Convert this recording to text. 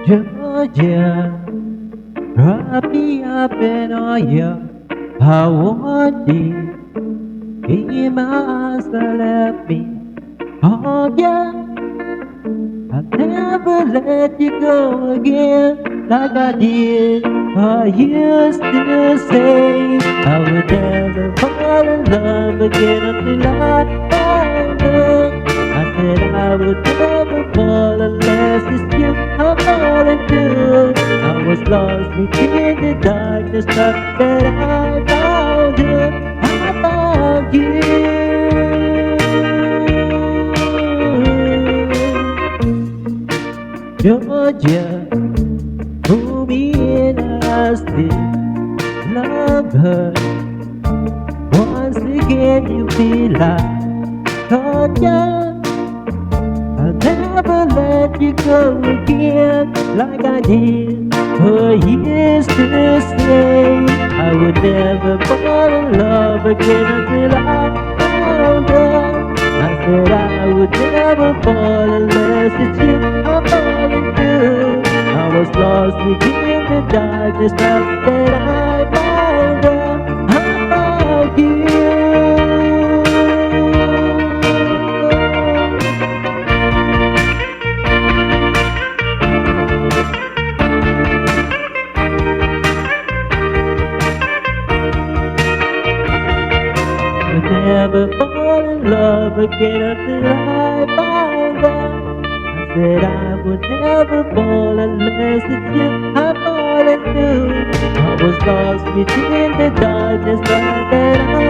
Georgia, wrap me up in all your I want it. In my arms, let me hold ya. I'll never let you go again like I did. I used to say I would never fall in love again until I found her. I said I would never fall unless it's you I'm falling to. I was lost within the darkness, but that I found you. I found you. Georgia, who me and I still love her. Once again you feel like Georgia, I'll never let you go again like I did. For years to say I would never fall in love again until I found her. I said I would never fall unless it's you I'm falling to. I was lost within the darkness, but then I found her. I found you. Would never fall in love again until I found her. I said I would never fall unless it's you I'm falling to. I was lost within the darkness, but then I